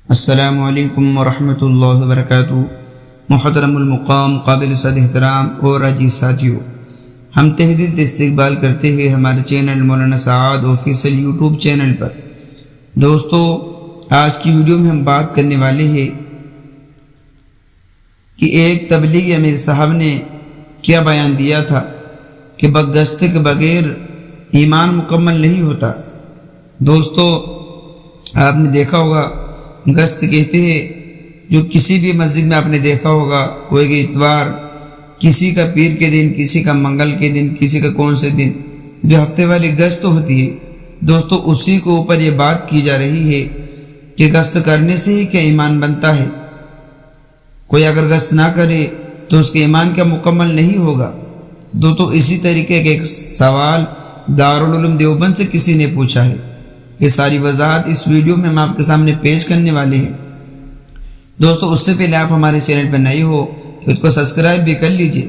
السلام علیکم ورحمۃ اللہ وبرکاتہ۔ محترم المقام، قابل صد احترام اور عزیز ساتھیوں، ہم تہ دل سے استقبال کرتے ہیں ہمارے چینل مولانا سعاد آفیشیل یوٹیوب چینل پر۔ دوستو، آج کی ویڈیو میں ہم بات کرنے والے ہیں کہ ایک تبلیغی امیر صاحب نے کیا بیان دیا تھا کہ گشت کے بغیر ایمان مکمل نہیں ہوتا۔ دوستو، آپ نے دیکھا ہوگا گشت کہتے ہیں جو کسی بھی مسجد میں آپ نے دیکھا ہوگا، کوئی کا اتوار، کسی کا پیر کے دن، کسی کا منگل کے دن، کسی کا کون سے دن جو ہفتے والی گشت ہوتی ہے۔ دوستو، اسی کے اوپر یہ بات کی جا رہی ہے کہ گشت کرنے سے ہی کیا ایمان بنتا ہے؟ کوئی اگر گشت نہ کرے تو اس کے ایمان کیا مکمل نہیں ہوگا؟ دوستو، اسی طریقے کا ایک سوال دارالعلوم دیوبند سے کسی نے پوچھا ہے۔ یہ ساری وضاحت اس ویڈیو میں ہم آپ کے سامنے پیش کرنے والے ہیں۔ دوستو، اس سے پہلے آپ ہمارے چینل پر نئے ہو تو اس کو سبسکرائب بھی کر لیجئے۔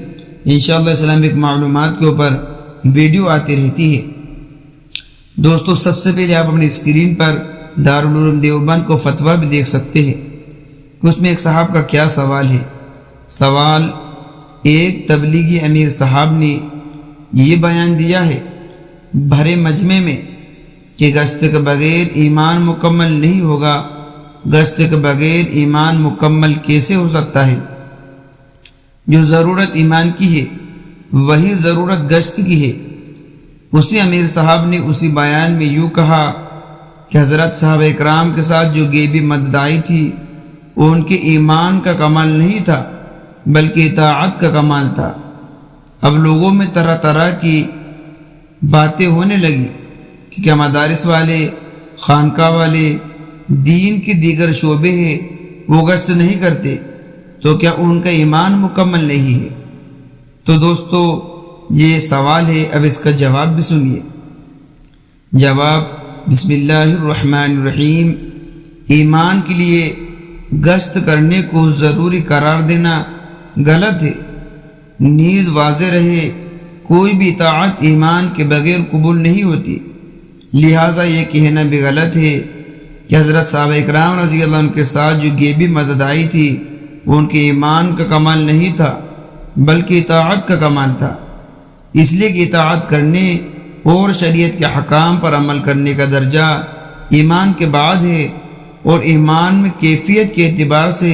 انشاءاللہ اسلامک معلومات کے اوپر ویڈیو آتی رہتی ہے۔ دوستو، سب سے پہلے آپ اپنی اسکرین پر دارالعلوم دیوبند کو فتویٰ بھی دیکھ سکتے ہیں۔ اس میں ایک صاحب کا کیا سوال ہے؟ سوال: ایک تبلیغی امیر صاحب نے یہ بیان دیا ہے بھرے مجمع میں کہ گشت کے بغیر ایمان مکمل نہیں ہوگا۔ گشت کے بغیر ایمان مکمل کیسے ہو سکتا ہے؟ جو ضرورت ایمان کی ہے وہی ضرورت گشت کی ہے۔ اسی امیر صاحب نے اسی بیان میں یوں کہا کہ حضرت صحابہ اکرام کے ساتھ جو غیبی مدد آئی تھی وہ ان کے ایمان کا کمال نہیں تھا بلکہ اطاعت کا کمال تھا۔ اب لوگوں میں طرح طرح کی باتیں ہونے لگی کہ کیا مدارس والے، خانقاہ والے، دین کے دیگر شعبے ہیں وہ گشت نہیں کرتے تو کیا ان کا ایمان مکمل نہیں ہے؟ تو دوستو، یہ سوال ہے، اب اس کا جواب بھی سنیے۔ جواب: بسم اللہ الرحمن الرحیم۔ ایمان کے لیے گشت کرنے کو ضروری قرار دینا غلط ہے۔ نیز واضح رہے کوئی بھی اطاعت ایمان کے بغیر قبول نہیں ہوتی، لہٰذا یہ کہنا بھی غلط ہے کہ حضرت صحابہ اکرام رضی اللہ عنہ کے ساتھ جو غیبی مدد آئی تھی وہ ان کے ایمان کا کمال نہیں تھا بلکہ اطاعت کا کمال تھا، اس لیے کہ اطاعت کرنے اور شریعت کے حکام پر عمل کرنے کا درجہ ایمان کے بعد ہے، اور ایمان میں کیفیت کے اعتبار سے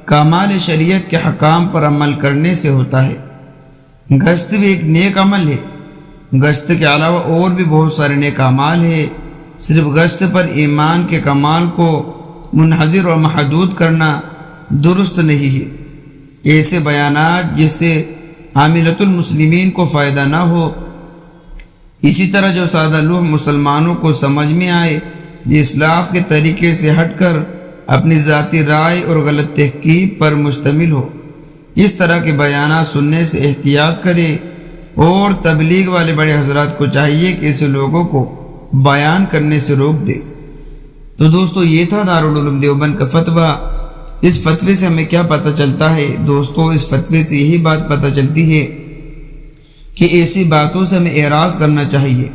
کمال شریعت کے حکام پر عمل کرنے سے ہوتا ہے۔ گشت بھی ایک نیک عمل ہے۔ گشت کے علاوہ اور بھی بہت سارے نیک اعمال ہیں، صرف گشت پر ایمان کے کمال کو منحصر اور محدود کرنا درست نہیں ہے۔ ایسے بیانات جس سے عاملۃ المسلمین کو فائدہ نہ ہو، اسی طرح جو سادہ لوح مسلمانوں کو سمجھ میں آئے، یہ اسلاف کے طریقے سے ہٹ کر اپنی ذاتی رائے اور غلط تحقیق پر مشتمل ہو، اس طرح کے بیانات سننے سے احتیاط کرے، اور تبلیغ والے بڑے حضرات کو چاہیے کہ ایسے لوگوں کو بیان کرنے سے روک دے۔ تو دوستو، یہ تھا دارالعلوم دیوبند کا فتویٰ۔ اس فتوے سے ہمیں کیا پتہ چلتا ہے؟ دوستو، اس فتوے سے یہی بات پتہ چلتی ہے کہ ایسی باتوں سے ہمیں اعراض کرنا چاہیے۔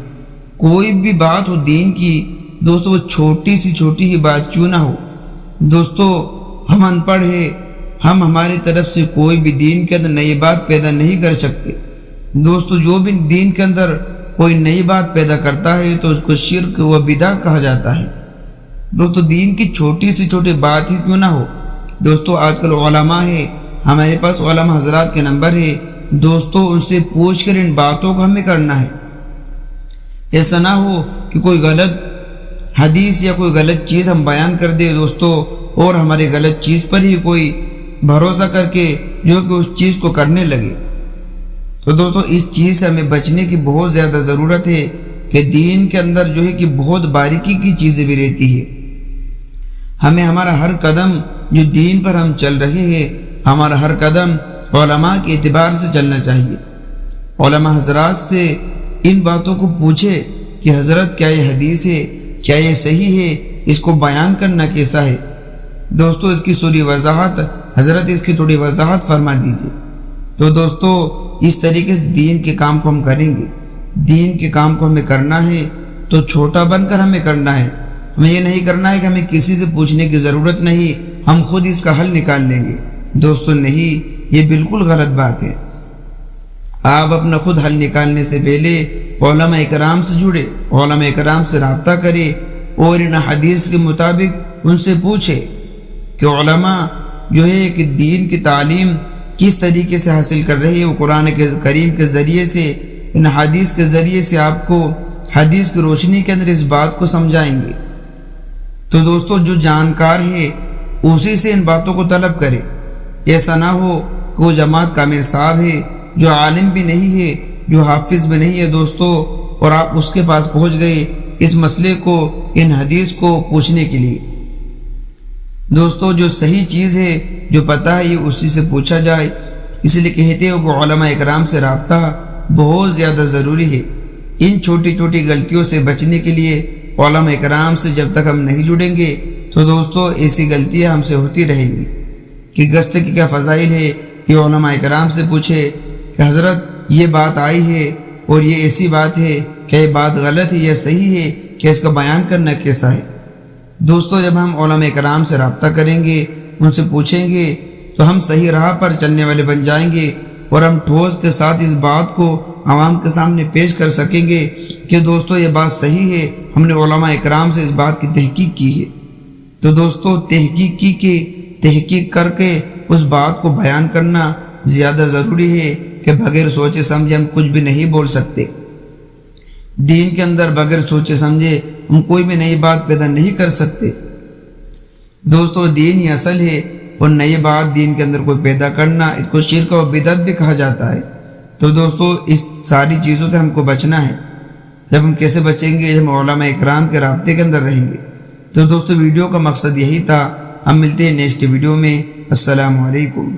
کوئی بھی بات ہو دین کی، دوستو، وہ چھوٹی سی چھوٹی ہی بات کیوں نہ ہو۔ دوستو، ہم ان پڑھ ہیں، ہم ہماری طرف سے کوئی بھی دین کے اندر نئی بات پیدا نہیں کر سکتے۔ دوستو، جو بھی دین کے اندر کوئی نئی بات پیدا کرتا ہے تو اس کو شرک و بدعت کہا جاتا ہے۔ دوستو، دین کی چھوٹی سی چھوٹی بات ہی کیوں نہ ہو۔ دوستو، آج کل علماء ہے، ہمارے پاس علماء حضرات کے نمبر ہے، دوستو ان سے پوچھ کر ان باتوں کو ہمیں کرنا ہے۔ ایسا نہ ہو کہ کوئی غلط حدیث یا کوئی غلط چیز ہم بیان کر دے دوستو، اور ہماری غلط چیز پر ہی کوئی بھروسہ کر کے جو کہ اس چیز کو کرنے لگے۔ تو دوستو، اس چیز سے ہمیں بچنے کی بہت زیادہ ضرورت ہے کہ دین کے اندر جو ہے کہ بہت باریکی کی چیزیں بھی رہتی ہے۔ ہمیں ہمارا ہر قدم جو دین پر ہم چل رہے ہیں، ہمارا ہر قدم علماء کے اعتبار سے چلنا چاہیے۔ علماء حضرات سے ان باتوں کو پوچھے کہ حضرت کیا یہ حدیث ہے، کیا یہ صحیح ہے، اس کو بیان کرنا کیسا ہے؟ دوستو، اس کی تھوڑی وضاحت حضرت اس کی تھوڑی وضاحت فرما دیجیے۔ تو دوستو، اس طریقے سے دین کے کام کو ہم کریں گے۔ دین کے کام کو ہمیں کرنا ہے تو چھوٹا بن کر ہمیں کرنا ہے، ہمیں یہ نہیں کرنا ہے کہ ہمیں کسی سے پوچھنے کی ضرورت نہیں، ہم خود اس کا حل نکال لیں گے۔ دوستو نہیں، یہ بالکل غلط بات ہے۔ آپ اپنا خود حل نکالنے سے پہلے علماء اکرام سے جڑے، علماء اکرام سے رابطہ کرے اور ان حدیث کے مطابق ان سے پوچھے کہ علماء جو ہے کہ دین کی تعلیم کس طریقے سے حاصل کر رہی ہے، وہ قرآن کے کریم کے ذریعے سے، ان حدیث کے ذریعے سے آپ کو حدیث کی روشنی کے اندر اس بات کو سمجھائیں گے۔ تو دوستو جو جانکار ہے اسی سے ان باتوں کو طلب کرے، ایسا نہ ہو کہ وہ جماعت کامل صاحب ہے جو عالم بھی نہیں ہے، جو حافظ بھی نہیں ہے دوستو، اور آپ اس کے پاس پہنچ گئے اس مسئلے کو، ان حدیث کو پوچھنے کے لیے۔ دوستو جو صحیح چیز ہے، جو پتہ ہے، یہ اسی سے پوچھا جائے۔ اس لیے کہتے ہو کہ علماء اکرام سے رابطہ بہت زیادہ ضروری ہے۔ ان چھوٹی چھوٹی غلطیوں سے بچنے کے لیے علماء اکرام سے جب تک ہم نہیں جڑیں گے تو دوستو ایسی غلطیاں ہم سے ہوتی رہیں گی۔ کہ گشت کی کیا فضائل ہے، یہ علماء اکرام سے پوچھے کہ حضرت یہ بات آئی ہے اور یہ ایسی بات ہے، کہ یہ بات غلط ہے یا صحیح ہے، کہ اس کا بیان کرنا کیسا ہے۔ دوستو جب ہم علماء اکرام سے رابطہ کریں گے، ان سے پوچھیں گے، تو ہم صحیح راہ پر چلنے والے بن جائیں گے، اور ہم ٹھوس کے ساتھ اس بات کو عوام کے سامنے پیش کر سکیں گے کہ دوستو یہ بات صحیح ہے، ہم نے علماء اکرام سے اس بات کی تحقیق کی ہے۔ تو دوستو تحقیق کر کے اس بات کو بیان کرنا زیادہ ضروری ہے کہ بغیر سوچے سمجھے ہم کچھ بھی نہیں بول سکتے۔ دین کے اندر بغیر سوچے سمجھے ہم کوئی بھی نئی بات پیدا نہیں کر سکتے۔ دوستو دین ہی اصل ہے، اور نئی بات دین کے اندر کوئی پیدا کرنا، اس کو شرک و بدعت بھی کہا جاتا ہے۔ تو دوستو اس ساری چیزوں سے ہم کو بچنا ہے۔ جب ہم کیسے بچیں گے؟ ہم علماء اکرام کے رابطے کے اندر رہیں گے۔ تو دوستو ویڈیو کا مقصد یہی تھا۔ ہم ملتے ہیں نیکسٹ ویڈیو میں۔ السلام علیکم۔